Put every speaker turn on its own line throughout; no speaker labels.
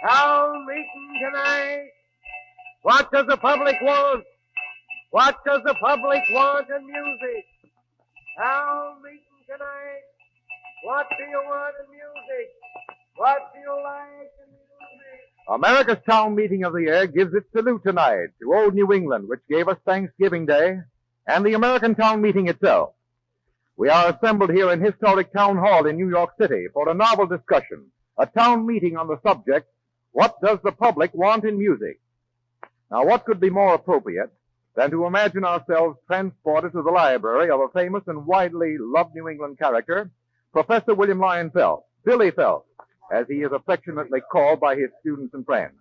Town meeting tonight. What does the public want? What does the public want in music? Town meeting tonight. What do you want in music? What do you like in music?
America's town meeting of the year gives its salute tonight to old New England, which gave us Thanksgiving Day, and the American town meeting itself. We are assembled here in historic Town Hall in New York City for a novel discussion, a town meeting on the subject, what does the public want in music? Now, what could be more appropriate than to imagine ourselves transported to the library of a famous and widely loved New England character, Professor William Lyon Phelps, Billy Phelps, as he is affectionately called by his students and friends.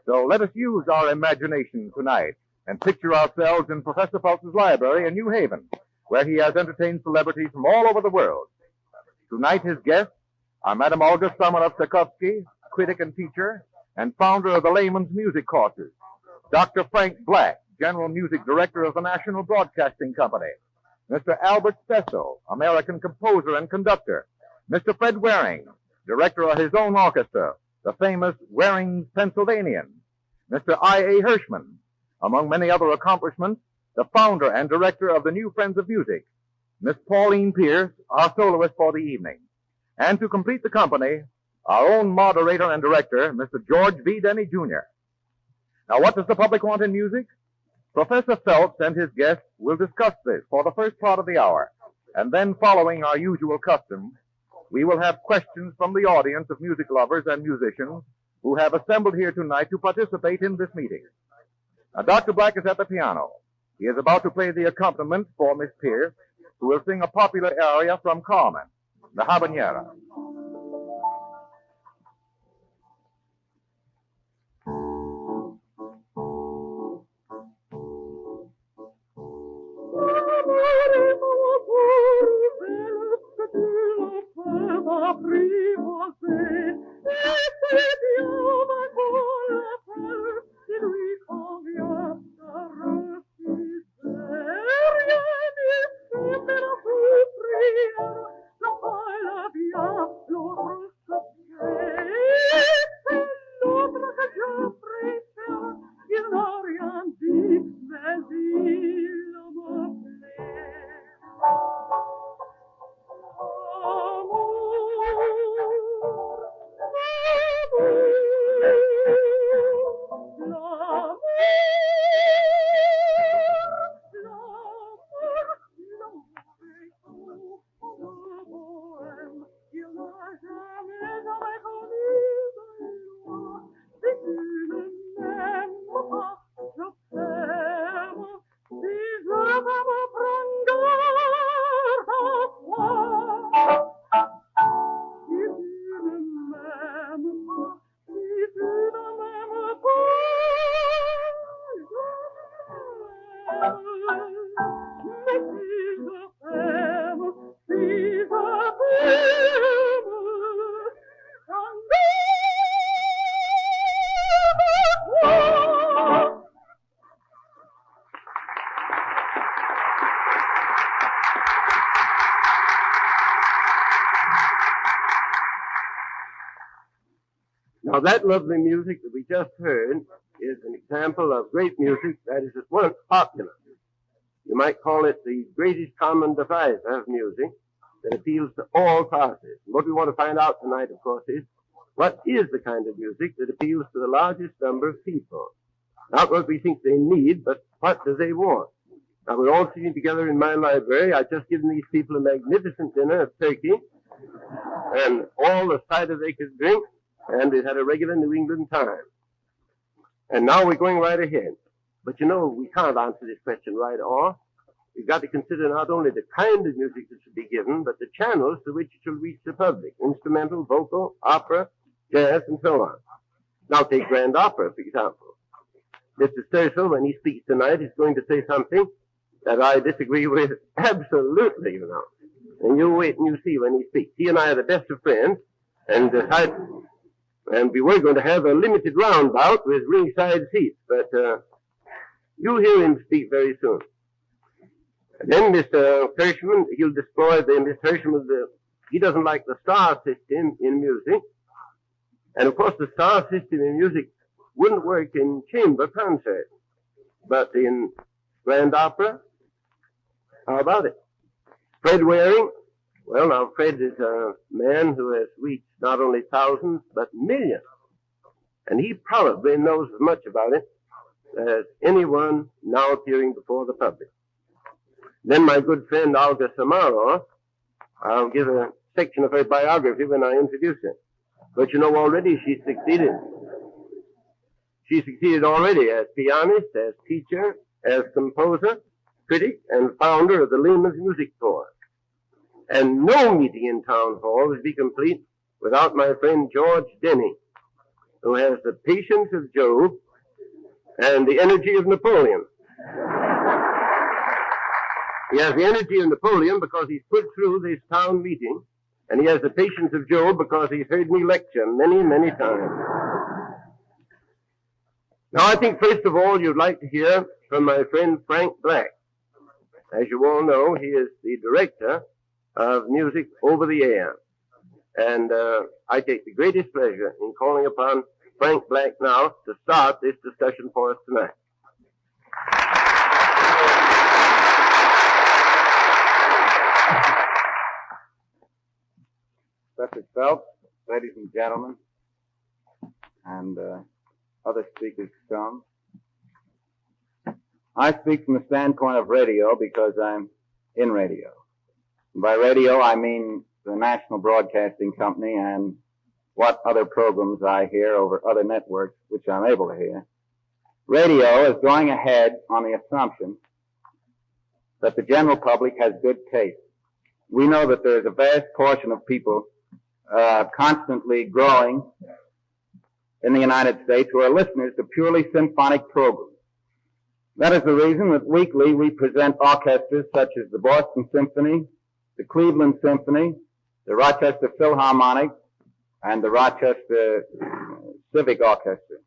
So let us use our imagination tonight and picture ourselves in Professor Phelps' library in New Haven, where he has entertained celebrities from all over the world. Tonight his guests are Madame Olga Stokowski, critic and teacher, and founder of the Layman's Music Courses, Dr. Frank Black, General Music Director of the National Broadcasting Company, Mr. Albert Serso, American composer and conductor, Mr. Fred Waring, director of his own orchestra, the famous Waring's Pennsylvanian, Mr. I.A. Hirschman, among many other accomplishments, the founder and director of the New Friends of Music, Miss Pauline Pierce, our soloist for the evening. And to complete the company, our own moderator and director, Mr. George V. Denny, Jr. Now, what does the public want in music? Professor Phelps and his guests will discuss this for the first part of the hour, and then, following our usual custom, we will have questions from the audience of music lovers and musicians who have assembled here tonight to participate in this meeting. Now, Dr. Black is at the piano. He is about to play the accompaniment for Miss Pierce, who will sing a popular aria from Carmen, the Habanera.
Now, that lovely music that we just heard is an example of great music that is at once popular. You might call it the greatest common divisor of music that appeals to all classes. And what we want to find out tonight, of course, is what is the kind of music that appeals to the largest number of people? Not what we think they need, but what do they want? Now, we're all sitting together in my library. I've just given these people a magnificent dinner of turkey and all the cider they could drink, and it had a regular New England time. And now we're going right ahead. But you know, we can't answer this question right off. We've got to consider not only the kind of music that should be given, but the channels through which it shall reach the public. Instrumental, vocal, opera, jazz, and so on. Now take grand opera, for example. Mr. Serso, when he speaks tonight, is going to say something that I disagree with absolutely, you know. And you wait and you see when he speaks. He and I are the best of friends, and we were going to have a limited roundabout with ringside seats, but you'll hear him speak very soon. And then Mr. Hirschman, he'll destroy Mr. Hirschman, he doesn't like the star system in music. And of course, the star system in music wouldn't work in chamber concerts, but in grand opera, how about it? Fred Waring, well, now Fred is a man who has reached not only thousands, but millions. And he probably knows as much about it as anyone now appearing before the public. Then my good friend Olga Samaroff, I'll give a section of her biography when I introduce her. But you know already she succeeded. She succeeded already as pianist, as teacher, as composer, critic, and founder of the Lehman's Music Corps. And no meeting in town hall would be complete without my friend George Denny, who has the patience of Job and the energy of Napoleon. He has the energy of Napoleon because he's put through this town meeting, and he has the patience of Job because he's heard me lecture many, many times. Now, I think, first of all, you'd like to hear from my friend Frank Black. As you all know, he is the director of music over the air. And I take the greatest pleasure in calling upon Frank Black now to start this discussion for us tonight.
Professor Phelps, ladies and gentlemen, and other speakers to come. I speak from the standpoint of radio because I'm in radio. By radio, I mean the National Broadcasting Company and what other programs I hear over other networks which I'm able to hear. Radio is going ahead on the assumption that the general public has good taste. We know that there is a vast portion of people constantly growing in the United States who are listeners to purely symphonic programs. That is the reason that weekly we present orchestras such as the Boston Symphony, the Cleveland Symphony, the Rochester Philharmonic, and the Rochester Civic Orchestra.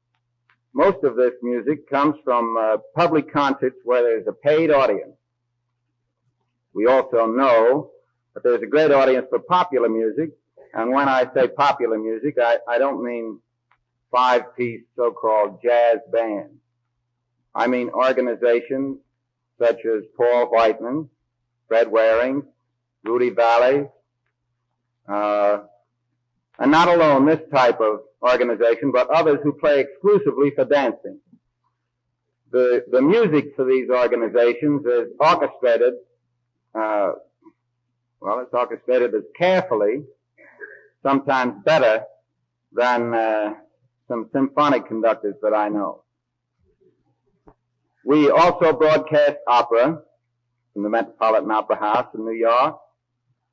Most of this music comes from public concerts where there's a paid audience. We also know that there's a great audience for popular music, and when I say popular music, I don't mean five-piece so-called jazz bands. I mean organizations such as Paul Whiteman, Fred Waring, Rudy Vallee, and not alone this type of organization, but others who play exclusively for dancing. The music for these organizations is orchestrated, it's orchestrated as carefully, sometimes better, than some symphonic conductors that I know. We also broadcast opera from the Metropolitan Opera House in New York,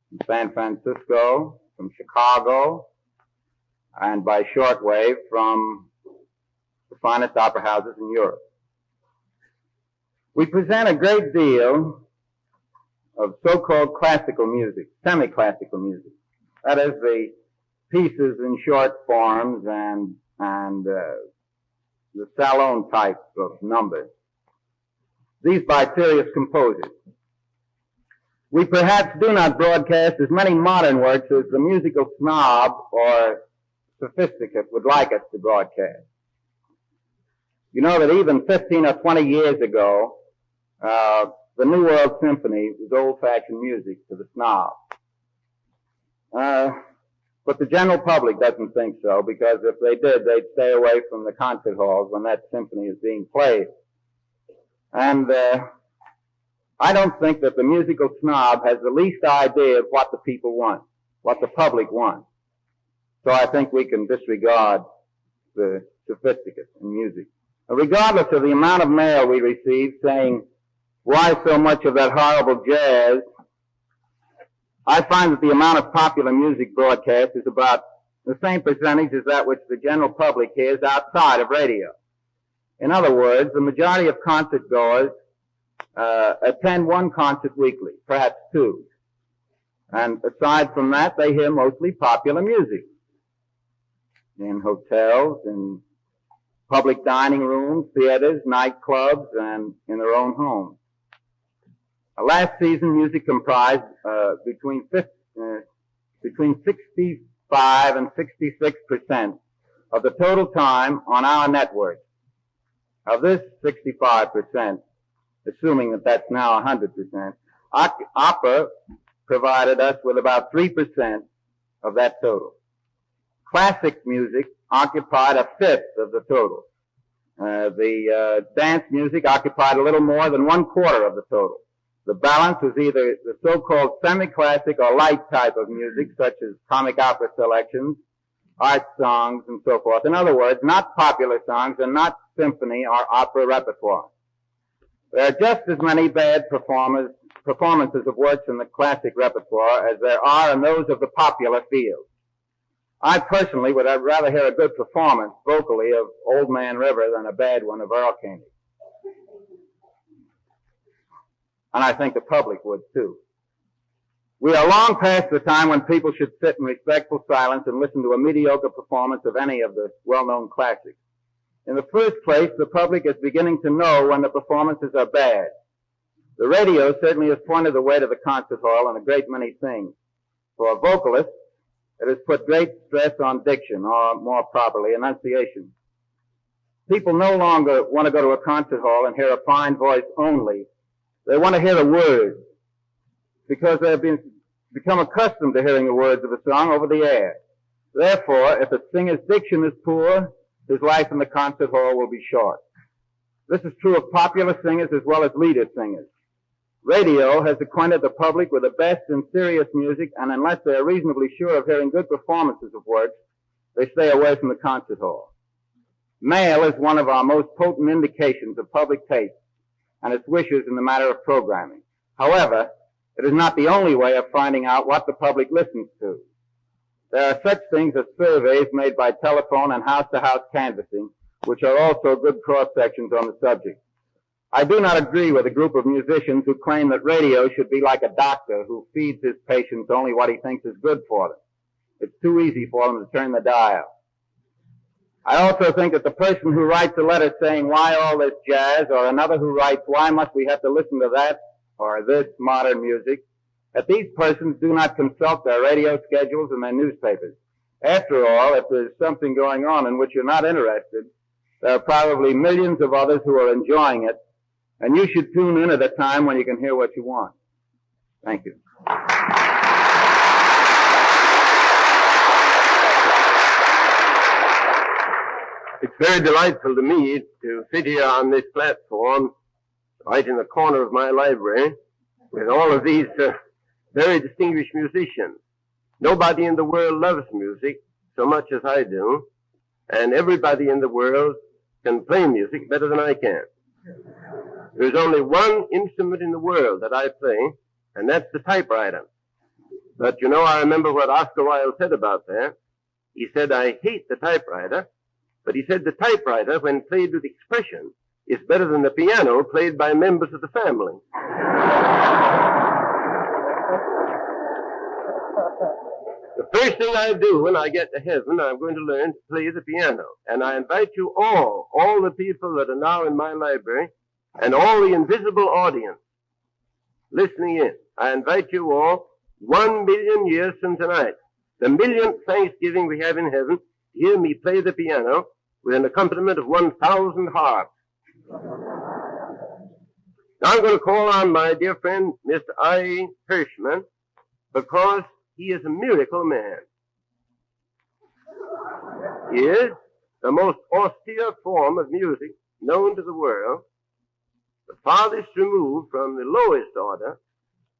from San Francisco, from Chicago, and by shortwave from the finest opera houses in Europe. We present a great deal of so-called classical music, semi-classical music. That is, the pieces in short forms and the salon type of numbers. These by serious composers. We perhaps do not broadcast as many modern works as the musical snob or sophisticate would like us to broadcast. You know that even 15 or 20 years ago, the New World Symphony was old-fashioned music to the snob. But the general public doesn't think so, because if they did, they'd stay away from the concert halls when that symphony is being played. And I don't think that the musical snob has the least idea of what the people want, what the public wants. So I think we can disregard the sophisticate in music. Regardless of the amount of mail we receive saying, why so much of that horrible jazz, I find that the amount of popular music broadcast is about the same percentage as that which the general public hears outside of radio. In other words, the majority of concert goers attend one concert weekly, perhaps two. And aside from that, they hear mostly popular music in hotels, in public dining rooms, theaters, nightclubs, and in their own homes. Last season, music comprised between 65 and 66%
of the total time on our network. Of this 65%, assuming that that's now 100%, opera provided us with about 3% of that total. Classic music occupied a fifth of the total. The dance music occupied a little more than 1/4 of the total. The balance was either the so-called semi-classic or light type of music, such as comic opera selections, art songs, and so forth. In other words, not popular songs and not symphony or opera repertoire. There are just as many bad performances of works in the classic repertoire as there are in those of the popular field. I personally would rather hear a good performance vocally of Old Man River than a bad one of Earl Caney. And I think the public would too. We are long past the time when people should sit in respectful silence and listen to a mediocre performance of any of the well-known classics. In the first place, the public is beginning to know when the performances are bad. The radio certainly has pointed the way to the concert hall on a great many things. For a vocalist, it has put great stress on diction, or more properly, enunciation. People no longer want to go to a concert hall and hear a fine voice only. They want to hear the words, because they have become accustomed to hearing the words of a song over the air. Therefore, if a singer's diction is poor, his life in the concert hall will be short. This is true of popular singers as well as leader singers. Radio has acquainted the public with the best in serious music, and unless they are reasonably sure of hearing good performances of works, they stay away from the concert hall. Mail is one of our most potent indications of public taste and its wishes in the matter of programming. However, it is not the only way of finding out what the public listens to. There are such things as surveys made by telephone and house-to-house canvassing, which are also good cross-sections on the subject. I do not agree with a group of musicians who claim that radio should be like a doctor who feeds his patients only what he thinks is good for them. It's too easy for them to turn the dial. I also think that the person who writes a letter saying, "Why all this jazz?" or another who writes, "Why must we have to listen to that?" or "this modern music," that these persons do not consult their radio schedules and their newspapers. After all, if there's something going on in which you're not interested, there are probably millions of others who are enjoying it, and you should tune in at a time when you can hear what you want. Thank you.
It's very delightful to me to sit here on this platform, right in the corner of my library, with all of these very distinguished musicians. Nobody in the world loves music so much as I do, and everybody in the world can play music better than I can. There's only one instrument in the world that I play, and that's the typewriter. But you know, I remember what Oscar Wilde said about that. He said, "I hate the typewriter," but he said the typewriter, when played with expression, is better than the piano played by members of the family. The first thing I do when I get to heaven, I'm going to learn to play the piano. And I invite you all the people that are now in my library, and all the invisible audience listening in, I invite you all, 1 million years from tonight, the millionth Thanksgiving we have in heaven, to hear me play the piano with an accompaniment of 1,000 harps. Now I'm going to call on my dear friend, Mr. I. Hirschman, because he is a miracle man. He is the most austere form of music known to the world, the farthest removed from the lowest order,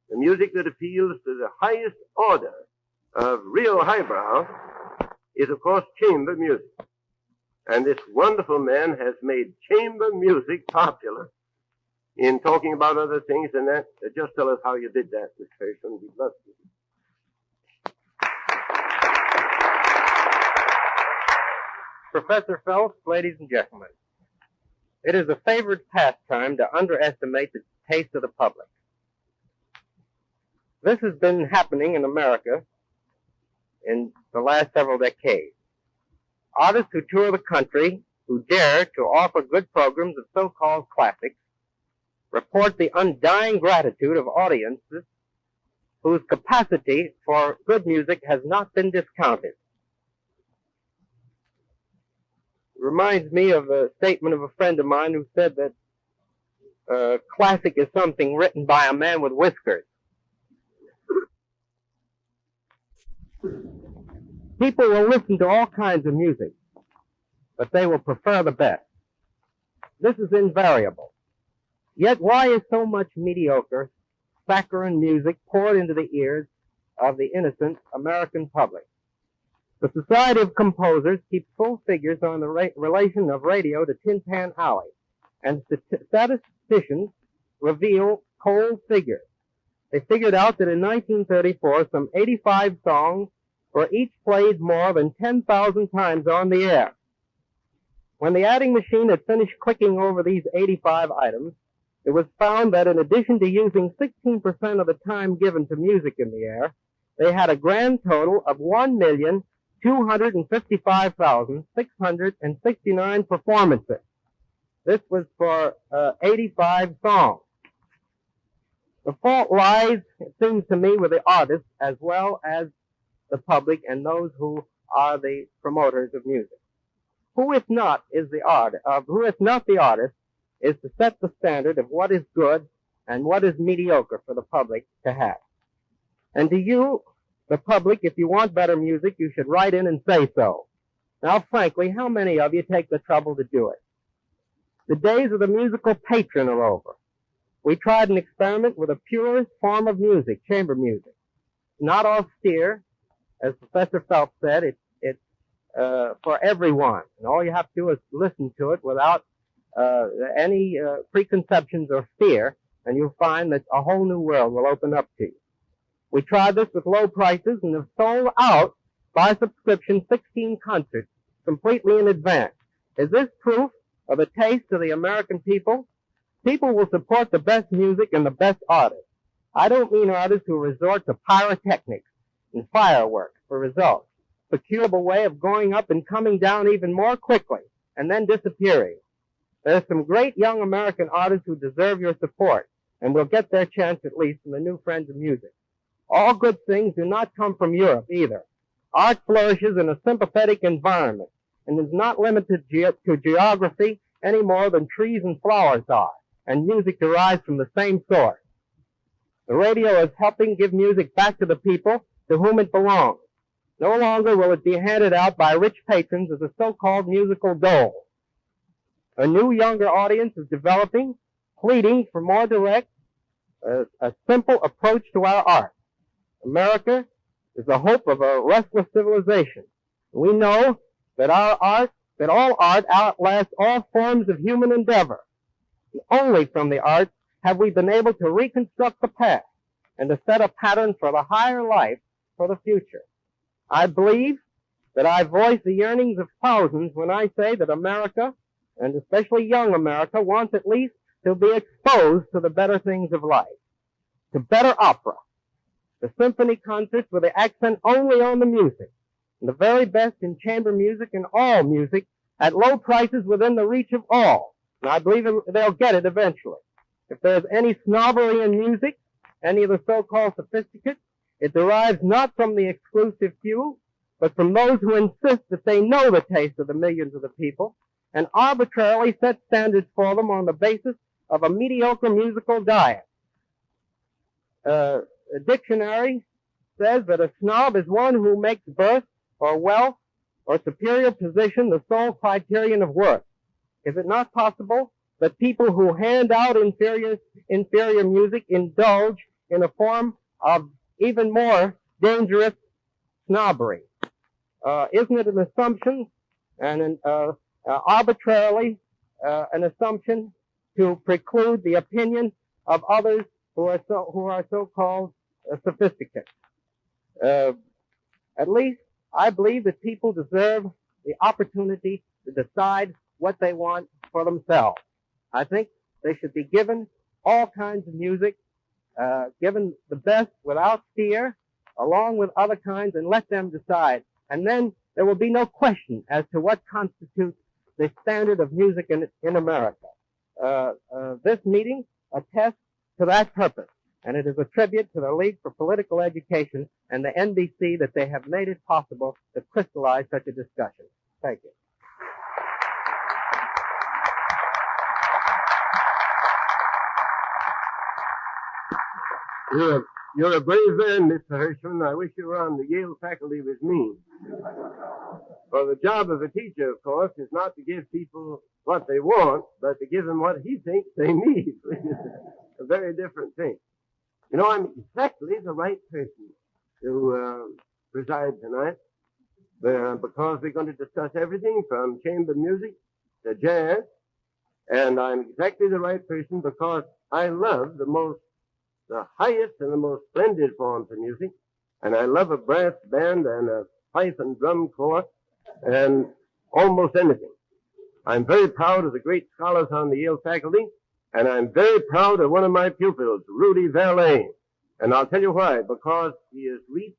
the music that appeals to the highest order of real highbrow is, of course, chamber music. And this wonderful man has made chamber music popular. In talking about other things than that, just tell us how you did that, Mr. Hirschman. We'd love to.
Professor Phelps, ladies and gentlemen, it is a favorite pastime to underestimate the taste of the public. This has been happening in America in the last several decades. Artists who tour the country, who dare to offer good programs of so-called classics, report the undying gratitude of audiences whose capacity for good music has not been discounted. reminds me of a statement of a friend of mine who said that classic is something written by a man with whiskers. People will listen to all kinds of music, but they will prefer the best. This is invariable. Yet why is so much mediocre, saccharine music poured into the ears of the innocent American public? The Society of Composers keeps full figures on the relation of radio to Tin Pan Alley, and statisticians reveal cold figures. They figured out that in 1934, some 85 songs were each played more than 10,000 times on the air. When the adding machine had finished clicking over these 85 items, it was found that in addition to using 16% of the time given to music in the air, they had a grand total of 1,255,669 performances. This was for 85 songs. The fault lies, it seems to me, with the artists as well as the public and those who are the promoters of music. Who if not the artist, is to set the standard of what is good and what is mediocre for the public to have. And to you, the public, if you want better music, you should write in and say so. Now, frankly, how many of you take the trouble to do it? The days of the musical patron are over. We tried an experiment with a purest form of music, chamber music. Not austere, as Professor Phelps said, it's for everyone. And all you have to do is listen to it without any preconceptions or fear, and you'll find that a whole new world will open up to you. We tried this with low prices and have sold out by subscription 16 concerts completely in advance. Is this proof of the taste of the American people? People will support the best music and the best artists. I don't mean artists who resort to pyrotechnics and fireworks for results, a curable way of going up and coming down even more quickly and then disappearing. There's some great young American artists who deserve your support and will get their chance at least from the new Friends of Music. All good things do not come from Europe either. Art flourishes in a sympathetic environment and is not limited to geography any more than trees and flowers are, and music derives from the same source. The radio is helping give music back to the people to whom it belongs. No longer will it be handed out by rich patrons as a so-called musical dole. A new younger audience is developing, pleading for more direct, a simple approach to our art. America is the hope of a restless civilization. We know that all art outlasts all forms of human endeavor. And only from the arts have we been able to reconstruct the past and to set a pattern for the higher life for the future. I believe that I voice the yearnings of thousands when I say that America, and especially young America, wants at least to be exposed to the better things of life, to better opera, the symphony concerts with the accent only on the music, and the very best in chamber music and all music at low prices within the reach of all. And I believe they'll get it eventually. If there's any snobbery in music, any of the so-called sophisticates, it derives not from the exclusive few, but from those who insist that they know the taste of the millions of the people and arbitrarily set standards for them on the basis of a mediocre musical diet. A dictionary says that a snob is one who makes birth or wealth or superior position the sole criterion of worth. Is it not possible that people who hand out inferior music indulge in a form of even more dangerous snobbery? Isn't it an assumption and arbitrarily an assumption to preclude the opinion of others who are so-called sophisticates? At least I believe that people deserve the opportunity to decide what they want for themselves. I think they should be given all kinds of music, given the best without fear, along with other kinds, and let them decide. And then there will be no question as to what constitutes the standard of music in America. This meeting attests to that purpose, and it is a tribute to the League for Political Education and the NBC that they have made it possible to crystallize such a discussion. Thank you.
You're a brave man, Mr. Hirschman. I wish you were on the Yale faculty with me. Well, the job of a teacher, of course, is not to give people what they want, but to give them what he thinks they need, which is a very different thing. You know, I'm exactly the right person to preside tonight, because we're going to discuss everything from chamber music to jazz, and I'm exactly the right person because I love the highest and the most splendid forms of music, and I love a brass band and a pipe and drum corps and almost anything. I'm very proud of the great scholars on the Yale faculty, and I'm very proud of one of my pupils, Rudy Valet. And I'll tell you why, because he has reached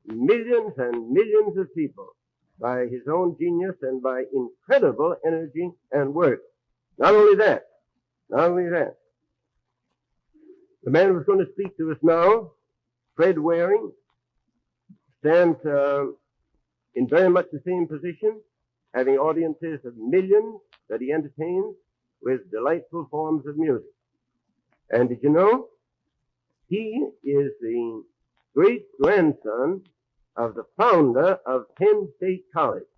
millions and millions of people by his own genius and by incredible energy and work. Not only that, the man who's going to speak to us now, Fred Waring, stands in very much the same position, having audiences of millions that he entertains with delightful forms of music. And did you know? He is the great-grandson of the founder of Penn State College.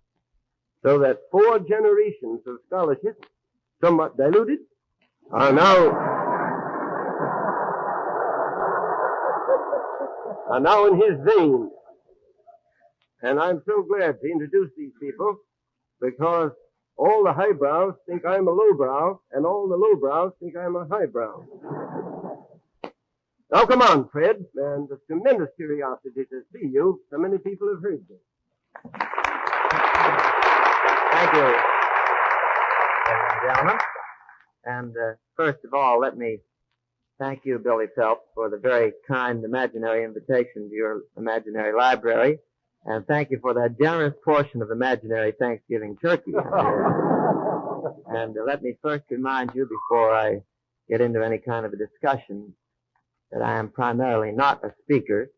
So that 4 generations of scholarship, somewhat diluted, are now in his veins. And I'm so glad to introduce these people because all the highbrows think I'm a lowbrow, and all the lowbrows think I'm a highbrow. Now come on, Fred, and it's tremendous curiosity to see you. So many people have heard you.
Thank you, ladies and gentlemen. And first of all, let me thank you, Billy Phelps, for the very kind imaginary invitation to your imaginary library. And thank you for that generous portion of imaginary Thanksgiving turkey. And let me first remind you, before I get into any kind of a discussion, that I am primarily not a speaker,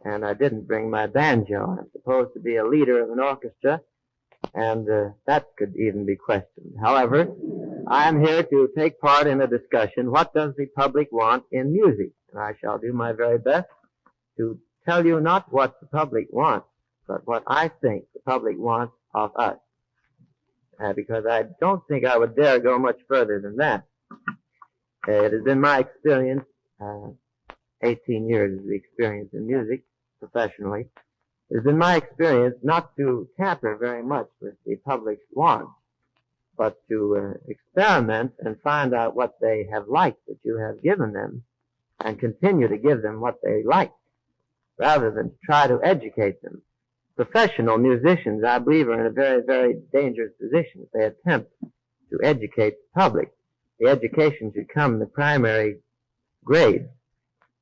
and I didn't bring my banjo. I'm supposed to be a leader of an orchestra, and that could even be questioned. However, I am here to take part in a discussion, what does the public want in music? And I shall do my very best to tell you not what the public wants, but what I think the public wants of us. Because I don't think I would dare go much further than that. It has been my experience, 18 years of experience in music, professionally. It has been my experience not to tamper very much with the public's wants, but to experiment and find out what they have liked that you have given them, and continue to give them what they like, rather than try to educate them. Professional musicians, I believe, are in a very, very dangerous position if they attempt to educate the public. The education should come in the primary grades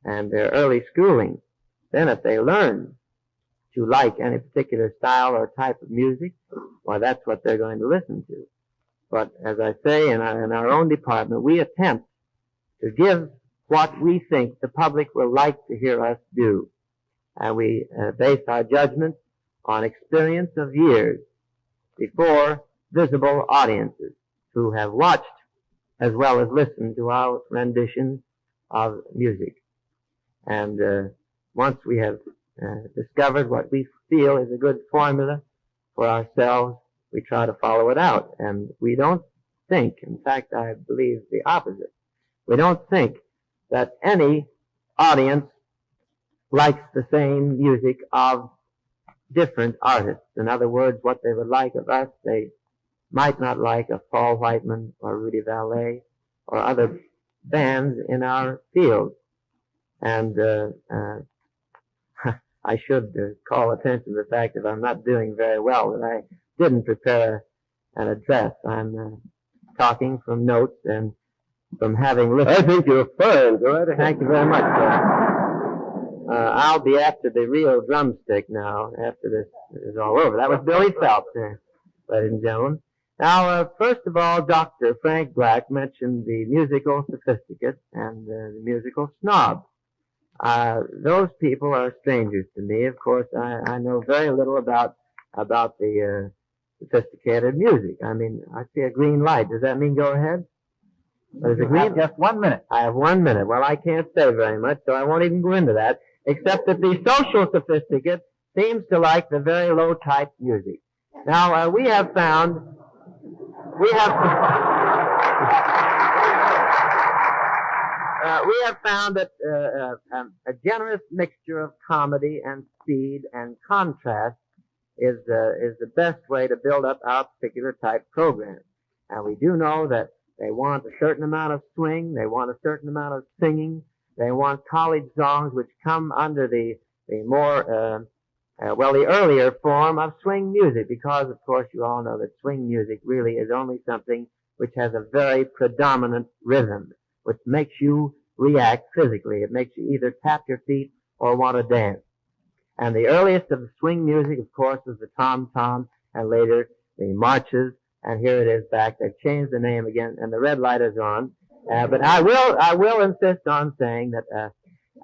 and their early schooling. Then if they learn to like any particular style or type of music, well, that's what they're going to listen to. But as I say, in our own department, we attempt to give what we think the public will like to hear us do. And we base our judgment on experience of years before visible audiences who have watched as well as listened to our renditions of music. And once we have discovered what we feel is a good formula for ourselves, we try to follow it out. And we don't think, in fact, I believe the opposite. We don't think that any audience likes the same music of different artists. In other words, what they would like of us, they might not like of Paul Whiteman or Rudy Valet or other bands in our field. And I should call attention to the fact that I'm not doing very well, that I didn't prepare an address. I'm talking from notes and from having listened.
I think you're fine. Go right ahead.
Thank you very much, sir. I'll be after the real drumstick now, after this is all over. That was Billy Phelps, ladies and gentlemen. Now, first of all, Dr. Frank Black mentioned the musical sophisticate and the musical snob. Those people are strangers to me. Of course, I know very little about the sophisticated music. I mean, I see a green light. Does that mean go ahead? What is it,
You have just 1 minute.
I have 1 minute. Well, I can't say very much, so I won't even go into that, except that the social sophisticate seems to like the very low-type music. Now, we have found that a generous mixture of comedy and speed and contrast is the best way to build up our particular type program. And we do know that they want a certain amount of swing, they want a certain amount of singing, they want college songs which come under the more the earlier form of swing music, because of course you all know that swing music really is only something which has a very predominant rhythm, which makes you react physically. It makes you either tap your feet or want to dance. And the earliest of the swing music, of course, is the tom-tom, and later the marches, and here it is back. They've changed the name again, and the red light is on. But I will insist on saying that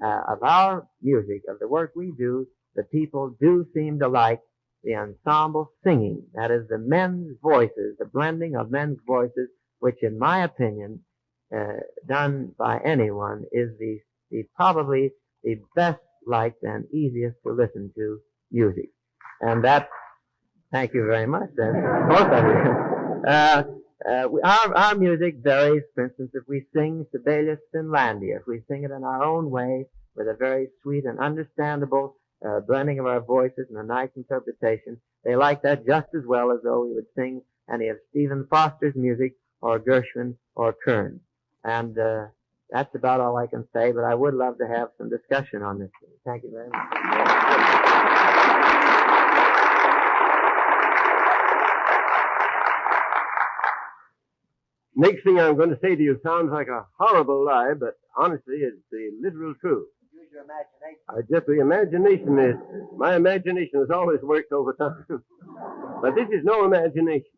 of our music, of the work we do, the people do seem to like the ensemble singing. That is, the men's voices, the blending of men's voices, which in my opinion, done by anyone, is the probably the best liked and easiest to listen to music. And that, thank you very much. Both of you. Our music varies. For instance, if we sing Sibelius Finlandia, if we sing it in our own way with a very sweet and understandable blending of our voices and a nice interpretation, they like that just as well as though we would sing any of Stephen Foster's music or Gershwin or Kern. And that's about all I can say, but I would love to have some discussion on this. Thank you very much.
Next thing I'm going to say to you sounds like a horrible lie, but honestly, it's the literal truth.
Use your imagination.
My imagination has always worked over time. But this is no imagination.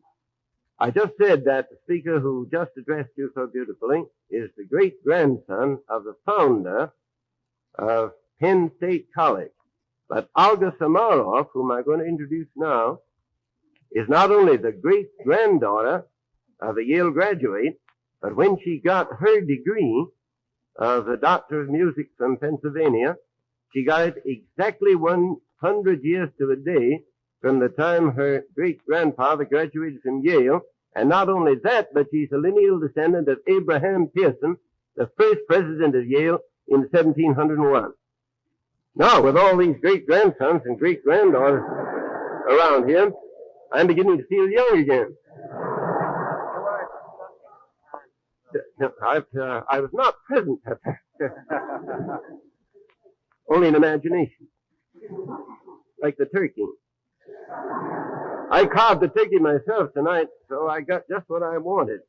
I just said that the speaker who just addressed you so beautifully is the great-grandson of the founder of Penn State College. But Olga Samaroff, whom I'm going to introduce now, is not only the great-granddaughter of a Yale graduate, but when she got her degree of the Doctor of Music from Pennsylvania, she got it exactly 100 years to a day from the time her great-grandfather graduated from Yale. And not only that, but she's a lineal descendant of Abraham Pearson, the first president of Yale in 1701. Now, with all these great-grandsons and great-granddaughters around here, I'm beginning to feel young again. I was not present at that. Only in imagination. Like the turkey. I carved the turkey myself tonight, so I got just what I wanted.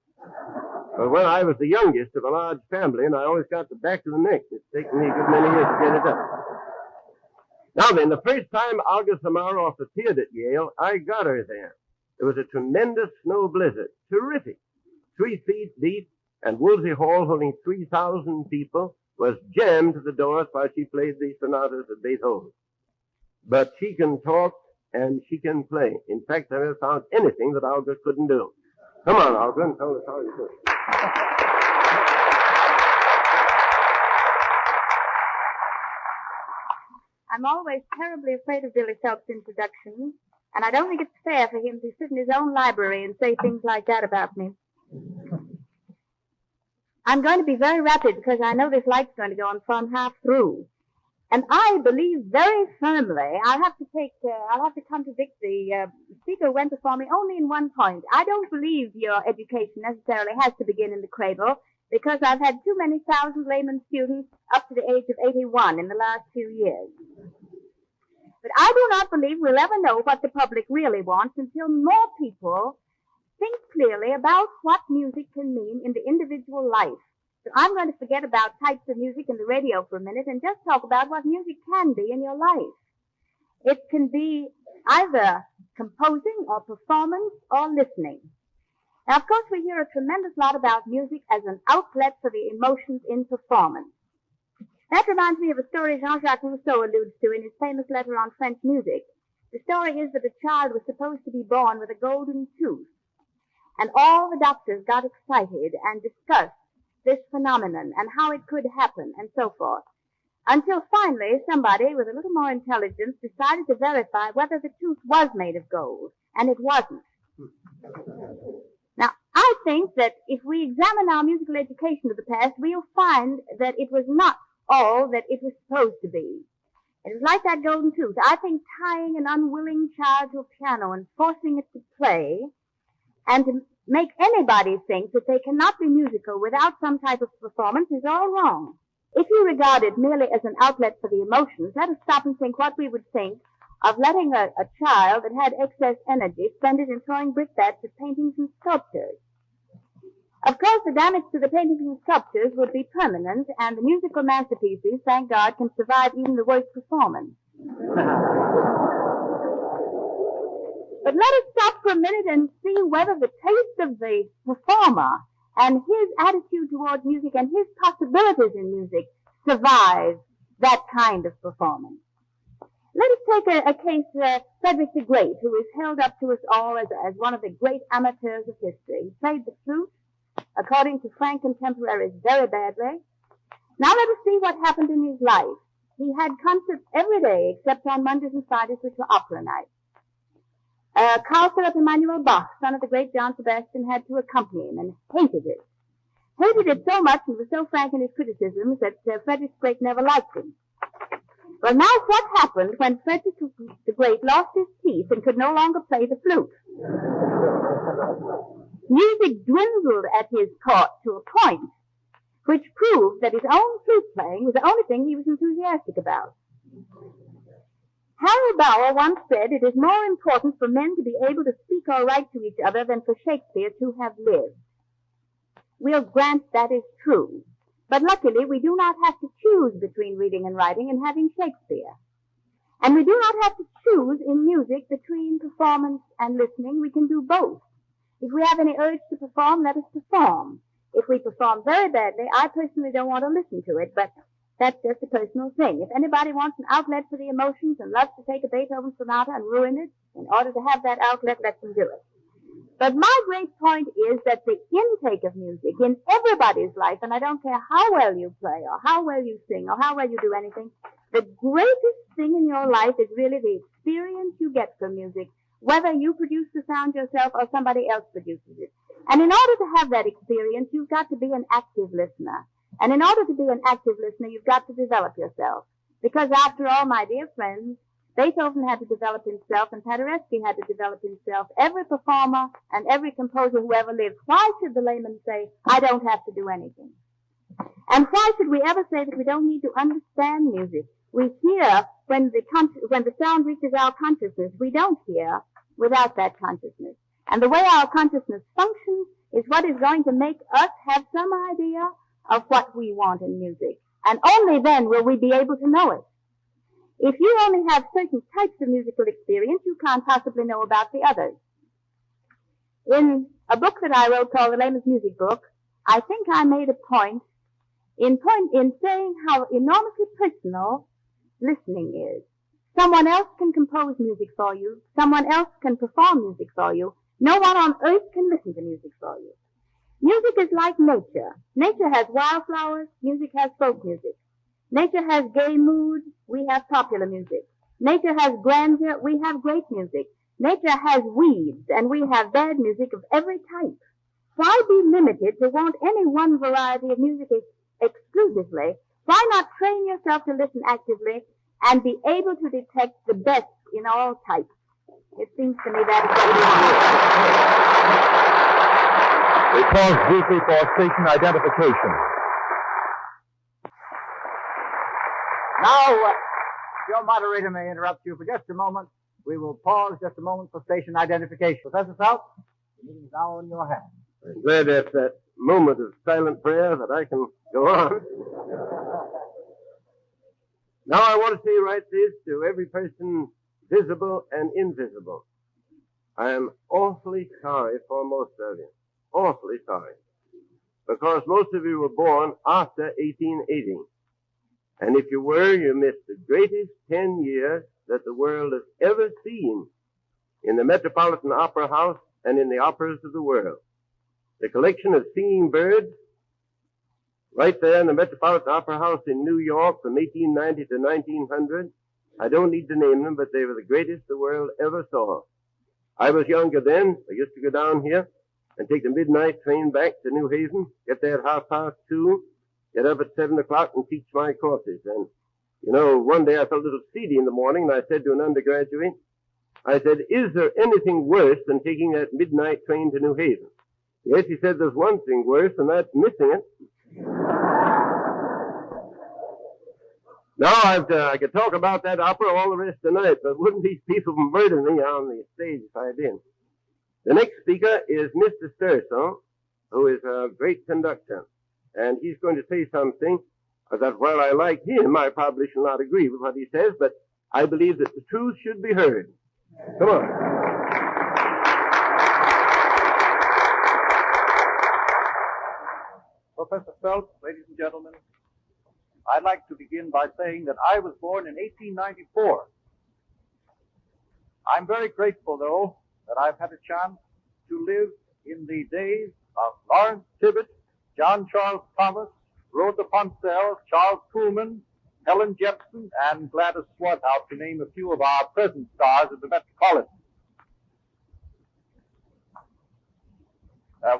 But when I was the youngest of a large family, and I always got the back of the neck, it's taken me a good many years to get it up. Now then, the first time Olga Samaroff appeared at Yale, I got her there. There was a tremendous snow blizzard. Terrific. 3 feet deep, and Woolsey Hall, holding 3,000 people, was jammed to the doors while she played the sonatas of Beethoven. But she can talk and she can play. In fact, I never found anything that Olga couldn't do. Come on, Olga, and tell us how you do it.
I'm always terribly afraid of Billy Phelps' introduction, and I don't think it's fair for him to sit in his own library and say things like that about me. I'm going to be very rapid because I know this light's going to go on before I'm half through. And I believe very firmly, I'll have to contradict the speaker who went before me only in one point. I don't believe your education necessarily has to begin in the cradle, because I've had too many thousand layman students up to the age of 81 in the last few years. But I do not believe we'll ever know what the public really wants until more people think clearly about what music can mean in the individual life. So I'm going to forget about types of music in the radio for a minute and just talk about what music can be in your life. It can be either composing or performance or listening. Now, of course, we hear a tremendous lot about music as an outlet for the emotions in performance. That reminds me of a story Jean-Jacques Rousseau alludes to in his famous letter on French music. The story is that a child was supposed to be born with a golden tooth, and all the doctors got excited and discussed this phenomenon and how it could happen and so forth. Until finally somebody with a little more intelligence decided to verify whether the tooth was made of gold, and it wasn't. Now, I think that if we examine our musical education of the past, we'll find that it was not all that it was supposed to be. It was like that golden tooth. I think tying an unwilling child to a piano and forcing it to play and to make anybody think that they cannot be musical without some type of performance is all wrong. If you regard it merely as an outlet for the emotions, let us stop and think what we would think of letting a child that had excess energy spend it in throwing brickbats at paintings and sculptures. Of course, the damage to the paintings and sculptures would be permanent, and the musical masterpieces, thank God, can survive even the worst performance. But let us stop for a minute and see whether the taste of the performer and his attitude towards music and his possibilities in music survive that kind of performance. Let us take a case, Frederick the Great, who is held up to us all as one of the great amateurs of history. He played the flute, according to frank contemporaries, very badly. Now let us see what happened in his life. He had concerts every day except on Mondays and Fridays, which were opera nights. Carl Philipp Emanuel Bach, son of the great John Sebastian, had to accompany him and hated it. Hated it so much and was so frank in his criticisms that Frederick the Great never liked him. Well, now what happened when Frederick the Great lost his teeth and could no longer play the flute? Music dwindled at his court to a point which proved that his own flute playing was the only thing he was enthusiastic about. Harry Bauer once said, "It is more important for men to be able to speak or write to each other than for Shakespeare to have lived." We'll grant that is true. But luckily, we do not have to choose between reading and writing and having Shakespeare. And we do not have to choose in music between performance and listening. We can do both. If we have any urge to perform, let us perform. If we perform very badly, I personally don't want to listen to it, but that's just a personal thing. If anybody wants an outlet for the emotions and loves to take a Beethoven sonata and ruin it in order to have that outlet, let them do it. But my great point is that the intake of music in everybody's life, and I don't care how well you play or how well you sing or how well you do anything, the greatest thing in your life is really the experience you get from music, whether you produce the sound yourself or somebody else produces it. And in order to have that experience, you've got to be an active listener. And in order to be an active listener, you've got to develop yourself. Because after all, my dear friends, Beethoven had to develop himself, and Paderewski had to develop himself. Every performer and every composer who ever lived. Why should the layman say, "I don't have to do anything"? And why should we ever say that we don't need to understand music? We hear when the sound reaches our consciousness. We don't hear without that consciousness. And the way our consciousness functions is what is going to make us have some idea of what we want in music. And only then will we be able to know it. If you only have certain types of musical experience, you can't possibly know about the others. In a book that I wrote called The Layman's Music Book, I think I made a point in saying how enormously personal listening is. Someone else can compose music for you. Someone else can perform music for you. No one on earth can listen to music for you. Music is like nature. Nature has wildflowers. Music has folk music. Nature has gay moods, we have popular music. Nature has grandeur, we have great music. Nature has weeds, and we have bad music of every type. Why be limited to want any one variety of music exclusively? Why not train yourself to listen actively and be able to detect the best in all types? It seems to me that is what we want.
We pause briefly for station identification.
Now, your moderator may interrupt you for just a moment. We will pause just a moment for station identification. Professor Phelps, the meeting is now in your hands.
I'm glad at that moment of silent prayer that I can go on. Now I want to say right this to every person, visible and invisible. I am awfully sorry for most of you. Awfully sorry. Because most of you were born after 1880. And if you were, you missed the greatest 10 years that the world has ever seen in the Metropolitan Opera House and in the operas of the world. The collection of singing birds right there in the Metropolitan Opera House in New York from 1890 to 1900. I don't need to name them, but they were the greatest the world ever saw. I was younger then. I used to go down here and take the midnight train back to New Haven, get there at 2:30, get up at 7 o'clock and teach my courses. And, you know, one day I felt a little seedy in the morning, and I said to an undergraduate, I said, is there anything worse than taking that midnight train to New Haven? Yes, he said, there's one thing worse, and that's missing it. Now, I could talk about that opera all the rest of the night, but wouldn't these people murder me on the stage if I did? The next speaker is Mr. Serso, who is a great conductor, and he's going to say something that, while I like him, I probably shall not agree with what he says, but I believe that the truth should be heard. Come on.
Professor Phelps, ladies and gentlemen, I'd like to begin by saying that I was born in 1894. I'm very grateful, though, that I've had a chance to live in the days of Lawrence Tibbett, John Charles Thomas, Rosa Poncell, Charles Pullman, Helen Jepson, and Gladys Swarthout, to name a few of our present stars of the Metropolitan.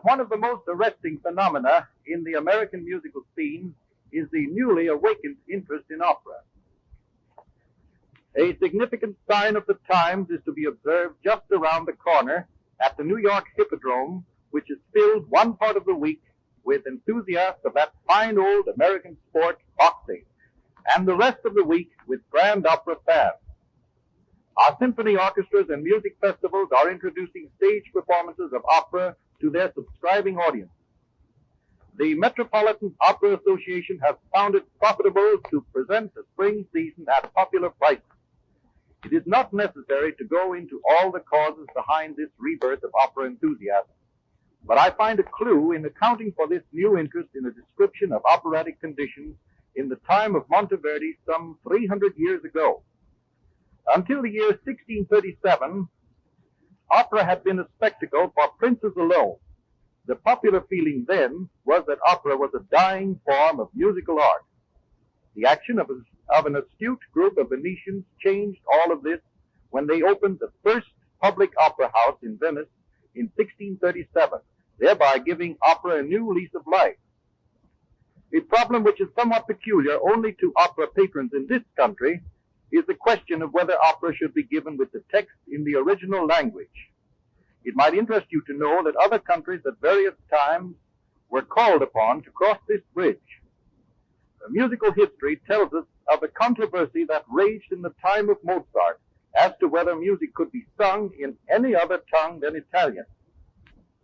One of the most arresting phenomena in the American musical scene is the newly awakened interest in opera. A significant sign of the times is to be observed just around the corner at the New York Hippodrome, which is filled one part of the week with enthusiasts of that fine old American sport, boxing, and the rest of the week with grand opera fans. Our symphony orchestras and music festivals are introducing stage performances of opera to their subscribing audience. The Metropolitan Opera Association has found it profitable to present the spring season at popular prices. It is not necessary to go into all the causes behind this rebirth of opera enthusiasm, but I find a clue in accounting for this new interest in a description of operatic conditions in the time of Monteverdi some 300 years ago. Until the year 1637, opera had been a spectacle for princes alone. The popular feeling then was that opera was a dying form of musical art. The action of an astute group of Venetians changed all of this when they opened the first public opera house in Venice in 1637, thereby giving opera a new lease of life. A problem which is somewhat peculiar only to opera patrons in this country is the question of whether opera should be given with the text in the original language. It might interest you to know that other countries at various times were called upon to cross this bridge. Musical history tells us of a controversy that raged in the time of Mozart as to whether music could be sung in any other tongue than Italian.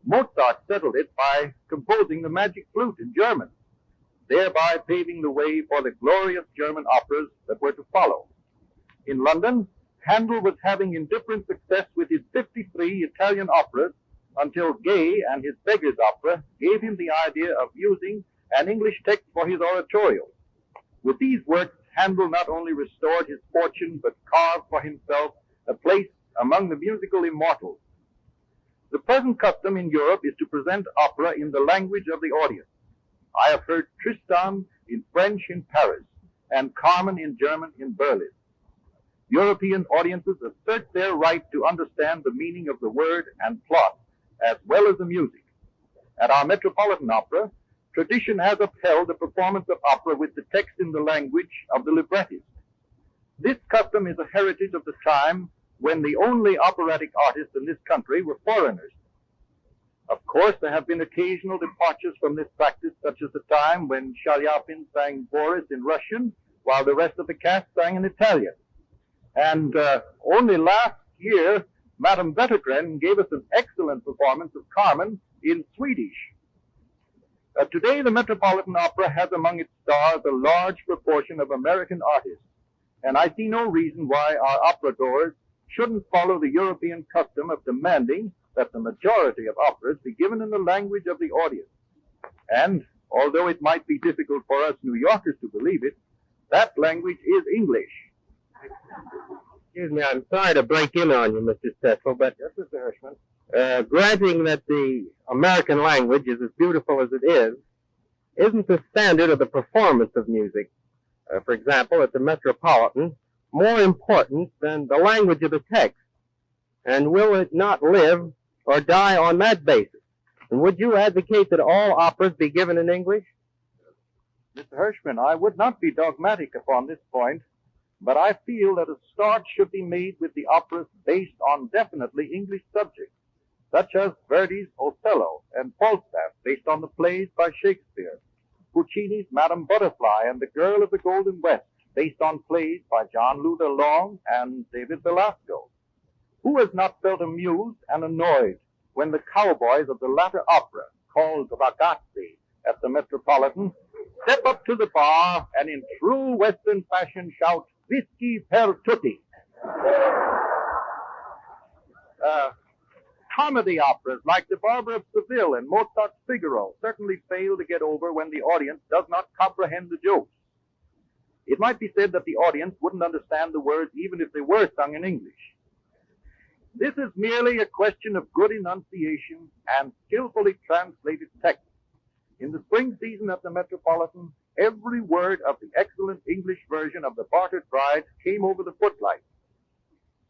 Mozart settled it by composing the Magic Flute in German, thereby paving the way for the glorious German operas that were to follow. In London, Handel was having indifferent success with his 53 Italian operas until Gay and his Beggar's Opera gave him the idea of using an English text for his oratorio. With these works, Handel not only restored his fortune, but carved for himself a place among the musical immortals. The present custom in Europe is to present opera in the language of the audience. I have heard Tristan in French in Paris and Carmen in German in Berlin. European audiences assert their right to understand the meaning of the word and plot, as well as the music. At our Metropolitan Opera, tradition has upheld the performance of opera with the text in the language of the librettist. This custom is a heritage of the time when the only operatic artists in this country were foreigners. Of course, there have been occasional departures from this practice, such as the time when Shalyapin sang Boris in Russian, while the rest of the cast sang in Italian. And only last year, Madame Wettergren gave us an excellent performance of Carmen in Swedish. Today, the Metropolitan Opera has among its stars a large proportion of American artists, and I see no reason why our opera goers shouldn't follow the European custom of demanding that the majority of operas be given in the language of the audience. And, although it might be difficult for us New Yorkers to believe it, that language is English.
Excuse me, I'm sorry to break in on you, Mr. Steffel, but
Yes, Mr. Hirschman.
granting that the American language is as beautiful as it is,
isn't the standard of the performance of music, for example, at the Metropolitan, more important than the language of the text? And will it not live or die on that basis? And would you advocate that all operas be given in English?
Mr. Hirschman, I would not be dogmatic upon this point, but I feel that a start should be made with the operas based on definitely English subjects, such as Verdi's Othello and Falstaff, based on the plays by Shakespeare, Puccini's Madame Butterfly and The Girl of the Golden West, based on plays by John Luther Long and David Belasco. Who has not felt amused and annoyed when the cowboys of the latter opera, called Ragazzi at the Metropolitan, step up to the bar and in true Western fashion shout, "Whiskey per tutti"? Comedy operas like The Barber of Seville and Mozart's Figaro certainly fail to get over when the audience does not comprehend the jokes. It might be said that the audience wouldn't understand the words even if they were sung in English. This is merely a question of good enunciation and skillfully translated text. In the spring season at the Metropolitan, every word of the excellent English version of The Bartered Bride came over the footlights.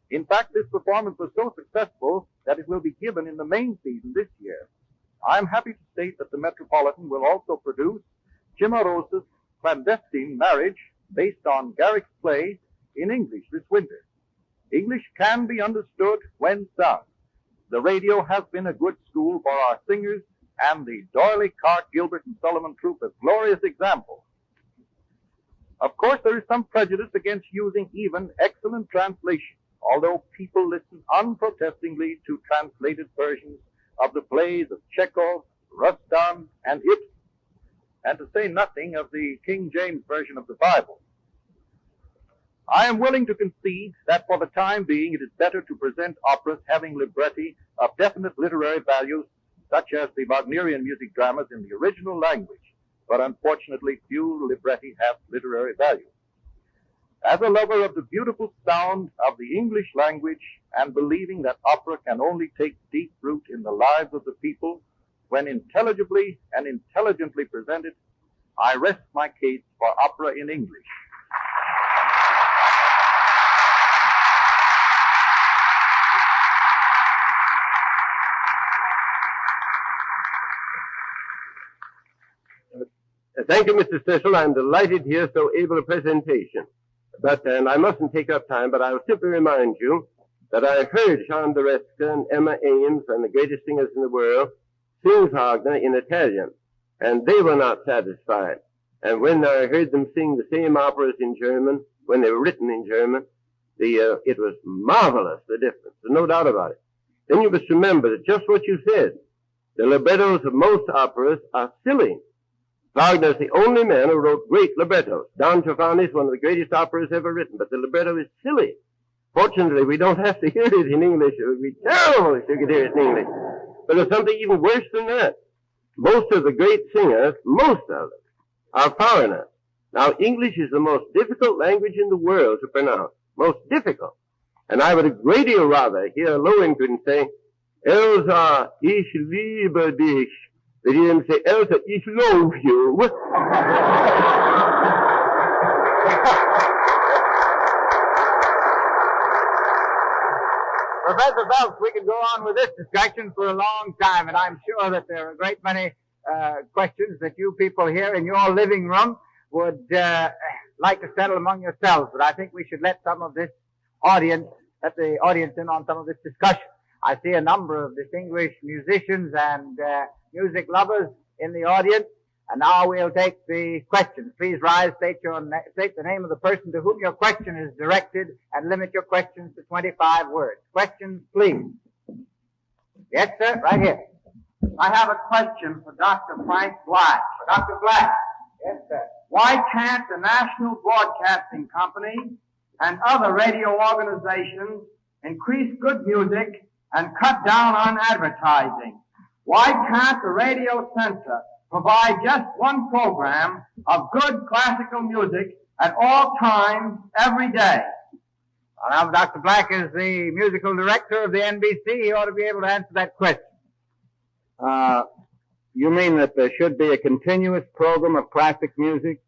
In fact, this performance was so successful that it will be given in the main season this year. I am happy to state that the Metropolitan will also produce Cimarosa's Clandestine Marriage, based on Garrick's play, in English this winter. English can be understood when sung. The radio has been a good school for our singers, and the Doyley, Cart, Gilbert, and Sullivan troupe is glorious examples. Of course, there is some prejudice against using even excellent translations, although people listen unprotestingly to translated versions of the plays of Chekhov, Rustan, and Ibsen, and to say nothing of the King James version of the Bible. I am willing to concede that for the time being it is better to present operas having libretti of definite literary value, such as the Wagnerian music dramas in the original language, but unfortunately few libretti have literary value. As a lover of the beautiful sound of the English language and believing that opera can only take deep root in the lives of the people when intelligibly and intelligently presented, I rest my case for opera in English.
Thank you, Mr. Cecil. I'm delighted to hear so able a presentation. And I mustn't take up time, but I'll simply remind you that I heard Jean D'Oresca and Emma Ames and the greatest singers in the world sing Wagner in Italian, and they were not satisfied. And when I heard them sing the same operas in German, when they were written in German, it was marvelous, the difference. There's no doubt about it. Then you must remember that just what you said, the librettos of most operas are silly. Wagner is the only man who wrote great librettos. Don Giovanni is one of the greatest operas ever written, but the libretto is silly. Fortunately, we don't have to hear it in English. It would be terrible if you could hear it in English. But there's something even worse than that. Most of the great singers, most of them, are foreigners. Now, English is the most difficult language in the world to pronounce. Most difficult. And I would a great deal rather hear Lohengrin say, Elsa, ich liebe dich. They didn't say, Elsa, ich love you.
Professor Phelps, we could go on with this discussion for a long time, and I'm sure that there are a great many questions that you people here in your living room would like to settle among yourselves. But I think we should let some of this audience, let the audience in on some of this discussion. I see a number of distinguished musicians and music lovers in the audience, and now we'll take the questions. Please rise, state the name of the person to whom your question is directed, and limit your questions to 25 words. Questions, please. Yes, sir, right here.
I have a question for Dr. Frank Black.
For Dr. Black.
Yes, sir. Why can't the National Broadcasting Company and other radio organizations increase good music and cut down on advertising? Why can't the radio censor provide just one program of good classical music at all times, every day?
Well, now, Dr. Black is the musical director of the NBC. He ought to be able to answer that question. You mean that there should be a continuous program of classic music?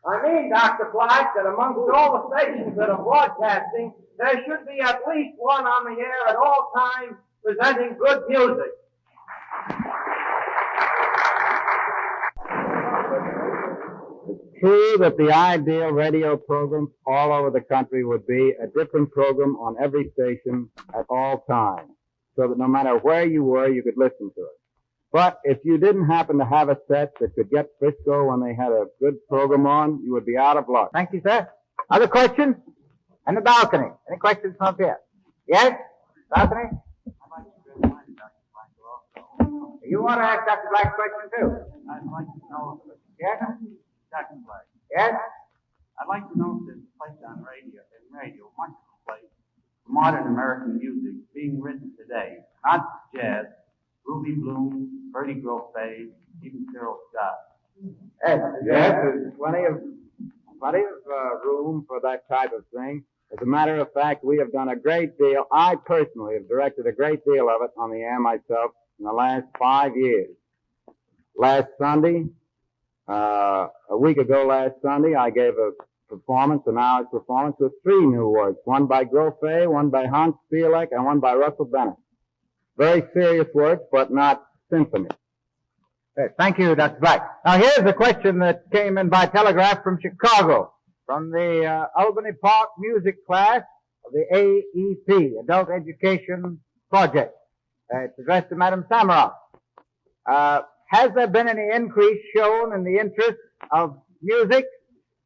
I mean, Dr. Black, that amongst all the stations that are broadcasting, there should be at least one on the air at all times presenting good music.
It's true that the ideal radio program all over the country would be a different program on every station at all times, so that no matter where you were, you could listen to it. But if you didn't happen to have a set that could get Frisco when they had a good program on, you would be out of luck.
Thank you, sir. Other questions? And the balcony. Any questions from up here? Yes? Balcony? You want to ask Dr. Black a question, too?
I'd like to know,
Yes?
Dr. Black,
Yes?
I'd like to know if there's a place on radio, much of a place, for modern American music being written today, not jazz, Ruby Bloom, Bertie Grosset, even Cyril Scott.
Yes, there's plenty of room for that type of thing. As a matter of fact, we have done a great deal. I personally have directed a great deal of it on the air myself in the last 5 years. Last Sunday, a week ago last Sunday, I gave a performance, an hour's performance with 3 new works, one by Grosset, one by Hans Spielek, and one by Russell Bennett. Very serious works, but not symphony.
Yes, thank you, Dr. Black. Now, here's a question that came in by telegraph from Chicago, from the Albany Park music class of the AEP, Adult Education Project. It's addressed to Madam Samaroff. Has there been any increase shown in the interest of music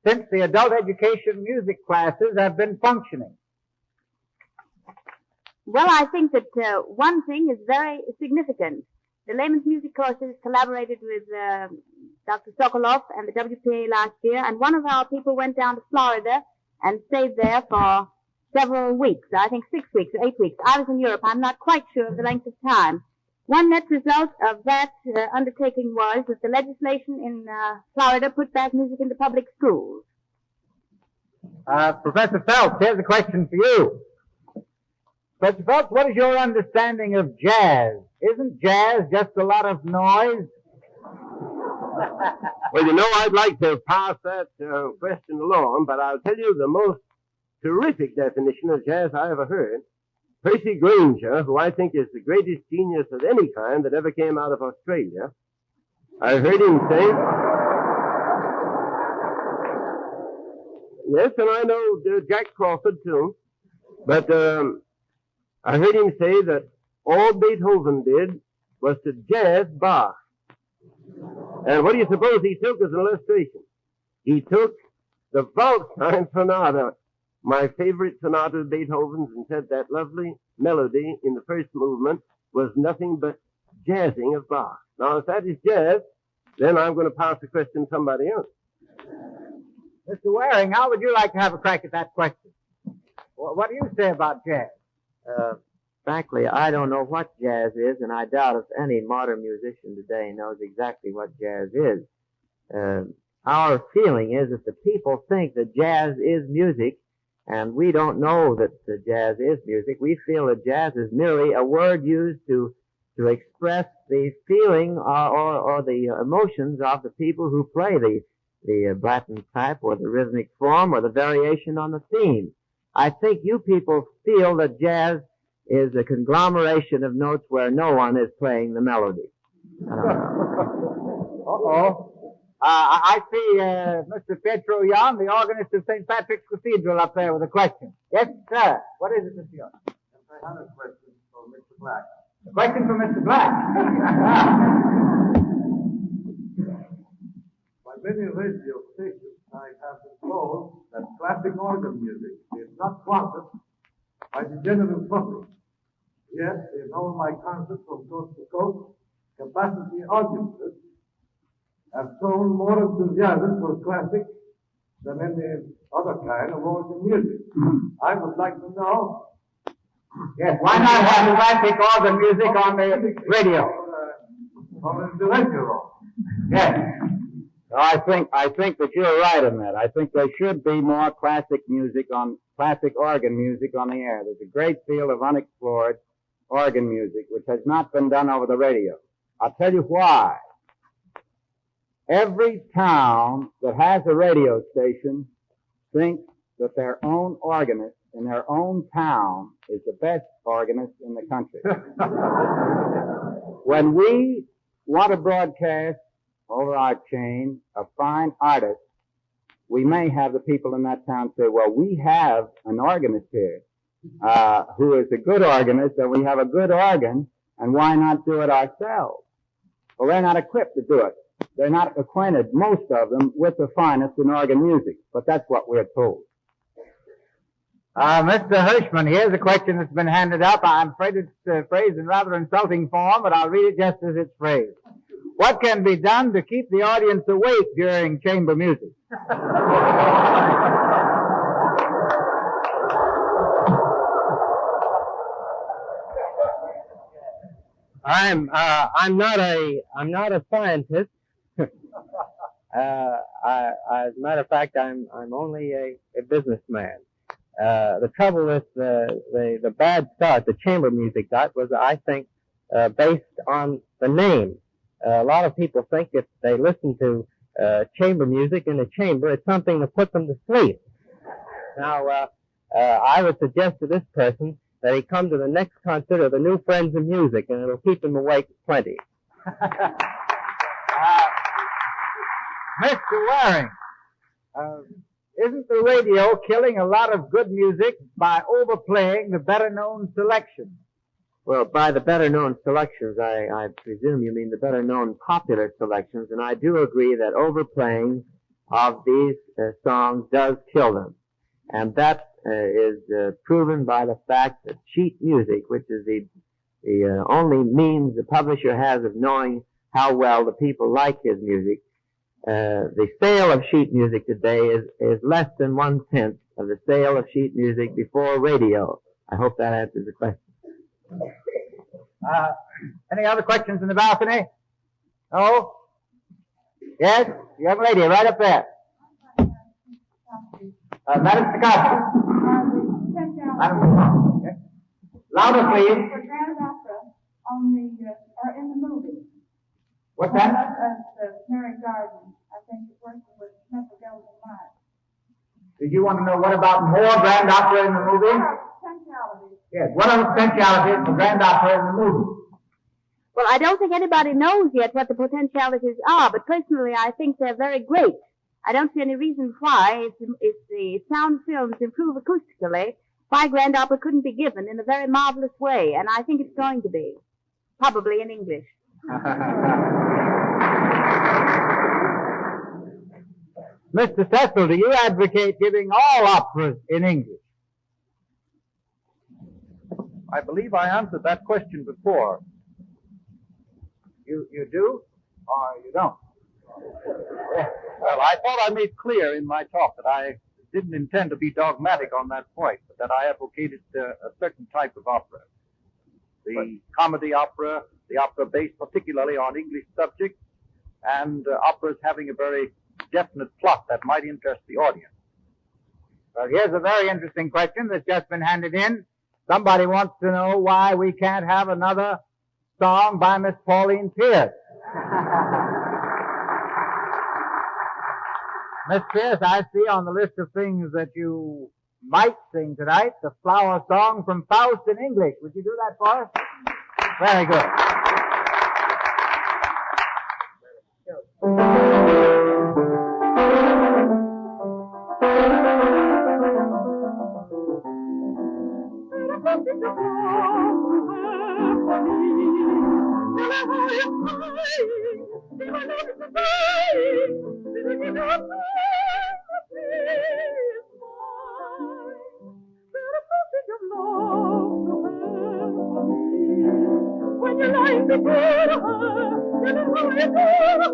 since the adult education music classes have been functioning?
Well, I think that one thing is very significant. The layman's music courses collaborated with Dr. Sokoloff and the WPA last year, and one of our people went down to Florida and stayed there for several weeks, I think 6 weeks or 8 weeks. I was in Europe. I'm not quite sure of the length of time. One net result of that undertaking was that the legislation in Florida put back music into public schools.
Professor Phelps, here's a question for you. Professor Phelps, what is your understanding of jazz? Isn't jazz just a lot of noise?
Well, you know, I'd like to pass that question along, but I'll tell you the most terrific definition of jazz I ever heard. Percy Grainger, who I think is the greatest genius of any kind that ever came out of Australia, I heard him say, yes, and I know Jack Crawford too, but I heard him say that all Beethoven did was to jazz Bach. And what do you suppose he took as an illustration? He took the Waldstein Sonata, my favorite sonata of Beethoven's, and said that lovely melody in the first movement was nothing but jazzing of Bach. Now, if that is jazz, then I'm going to pass the question to somebody else.
Mr. Waring, how would you like to have a crack at that question? What do you say about jazz? Frankly, I don't know what jazz is, and I doubt if any modern musician today knows exactly what jazz is. Our feeling is that the people think that jazz is music, and we don't know that the jazz is music. We feel that jazz is merely a word used to express the feeling or the emotions of the people who play the Latin type or the rhythmic form or the variation on the theme. I think you people feel that jazz is a conglomeration of notes where no one is playing the melody. I see Mr. Pietro Jan, the organist of St. Patrick's Cathedral, up there with a question. Yes, sir. What is it, Mr. Jan?
I have a question for Mr. Black.
A question for Mr. Black.
By many radio stations, I have been told that classic organ music is not wanted by the general public. Yet, in all my concerts from coast to coast, capacity audiences have shown more enthusiasm for classic than any other kind of organ music. I would like to know.
Yes, why not have classic organ music on the radio?
On the radio.
Yes.
I think that you're right in that. I think there should be more classic organ music on the air. There's a great deal of unexplored organ music which has not been done over the radio. I'll tell you why. Every town that has a radio station thinks that their own organist in their own town is the best organist in the country. When we want to broadcast over our chain a fine artist, we may have the people in that town say, well, we have an organist here who is a good organist, and we have a good organ, and why not do it ourselves? Well, they're not equipped to do it. They're not acquainted, most of them, with the finest in organ music, but that's what we're told.
Mr. Hirschman, here's a question that's been handed up. I'm afraid it's phrased in rather insulting form, but I'll read it just as it's phrased. What can be done to keep the audience awake during chamber music?
I'm not a scientist. As a matter of fact, I'm only a businessman. The trouble with the bad start the chamber music got was, I think, based on the name. A lot of people think if they listen to chamber music in a chamber, it's something to put them to sleep. Now, I would suggest to this person that he come to the next concert of the New Friends of Music, and it'll keep him awake plenty.
Mr. Waring, isn't the radio killing a lot of good music by overplaying the better-known selections? Well, by the better-known selections, I presume you mean the better-known popular selections, and I do agree that overplaying of these songs does kill them. And that is proven by the fact that sheet music, which is the only means the publisher has of knowing how well the people like his music, the sale of sheet music today is less than 1/10 of the sale of sheet music before radio. I hope that answers the question. Any other questions in the balcony? No? Yes? Young lady, right up there. Madam Stokowski. Madam, yes. Louder, please.
For Grand Opera on the, or in the movie.
What's that?
Mary Garden. I think it's working with Metro Goldwyn Mayer.
Did you want to know what about more Grand Opera in the movie?
Potentialities.
Yes. What are the potentialities for Grand Opera in the movie?
Well, I don't think anybody knows yet what the potentialities are, but personally I think they're very great. I don't see any reason why, if the sound films improve acoustically, why Grand Opera couldn't be given in a very marvelous way, and I think it's going to be. Probably in English.
Mr. Cecil, do you advocate giving all operas in English?
I believe I answered that question before.
You do, or you don't?
Well, I thought I made clear in my talk that I didn't intend to be dogmatic on that point, but that I advocated a certain type of opera. The comedy opera, the opera based particularly on English subjects, and operas having a very definite plot that might interest the audience.
Well, here's a very interesting question that's just been handed in. Somebody wants to know why we can't have another song by Miss Pauline Pierce. Miss Pierce, I see on the list of things that you might sing tonight, the flower song from Faust in English. Would you do that for us? Very good.
When you're lying before her, you know how you go her.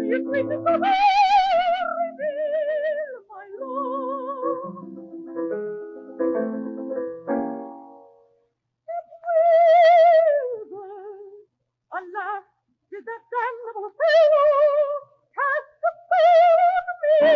You sweetness of her, reveal my love. It will, alas, did that damnable fellow cast a spell on me.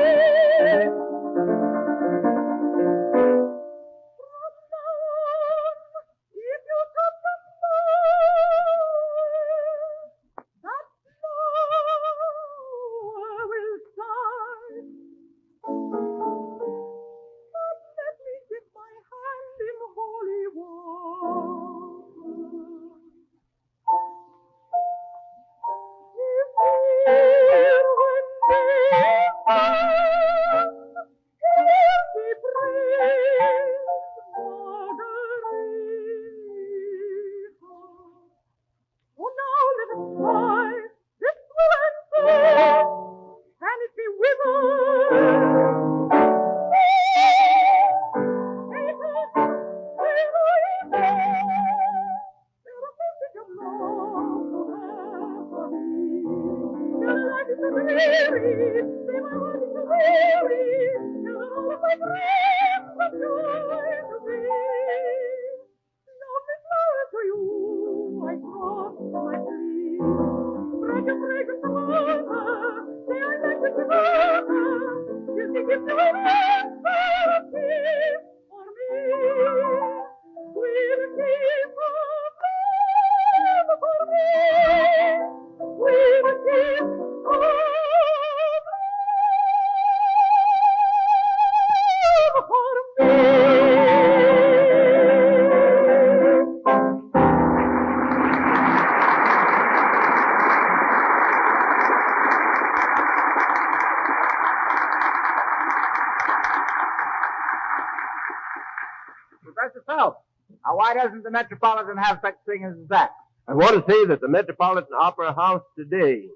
Professor Phelps, now why doesn't the Metropolitan have such things as that?
I want to say that the Metropolitan Opera House today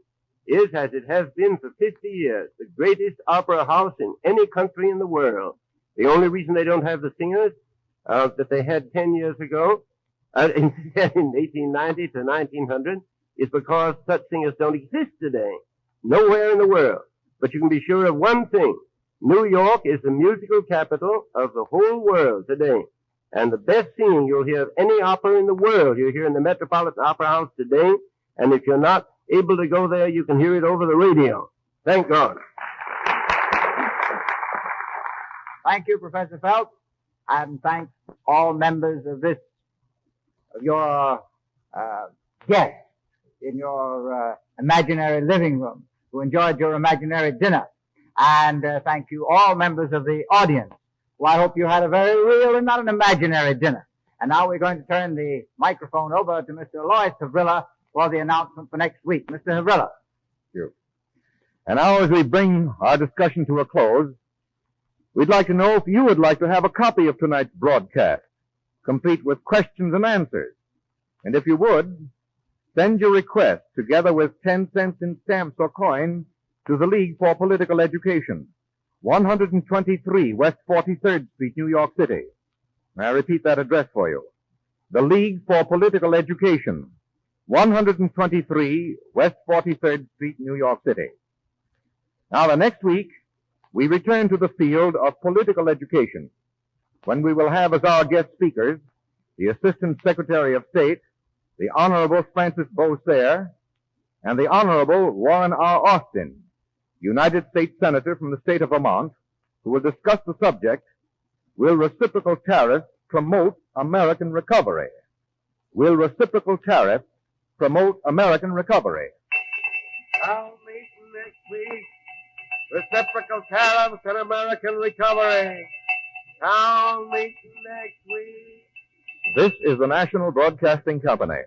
is, as it has been for 50 years, the greatest opera house in any country in the world. The only reason they don't have the singers that they had 10 years ago, in 1890 to 1900, is because such singers don't exist today. Nowhere in the world. But you can be sure of one thing. New York is the musical capital of the whole world today. And the best singing you'll hear of any opera in the world, you'll hear in the Metropolitan Opera House today. And if you're not able to go there, you can hear it over the radio. Thank God.
Thank you, Professor Phelps, and thanks all members of your guests in your imaginary living room who enjoyed your imaginary dinner. And thank you all members of the audience. Well, I hope you had a very real and not an imaginary dinner. And now we're going to turn the microphone over to Mr. Lois Havrilla for the announcement for next week. Mr. Havrilla.
Thank you. And now as we bring our discussion to a close, we'd like to know if you would like to have a copy of tonight's broadcast, complete with questions and answers. And if you would, send your request together with 10 cents in stamps or coin to the League for Political Education, 123 West 43rd Street, New York City. May I repeat that address for you? The League for Political Education, 123 West 43rd Street, New York City. Now, the next week, we return to the field of political education, when we will have as our guest speakers the Assistant Secretary of State, the Honorable Francis Beausere, and the Honorable Warren R. Austin, United States Senator from the state of Vermont, who will discuss the subject, Will Reciprocal Tariffs Promote American Recovery? Will reciprocal tariffs promote American recovery?
Town meeting next week. Reciprocal tariffs and American recovery. Town meeting next week.
This is the National Broadcasting Company.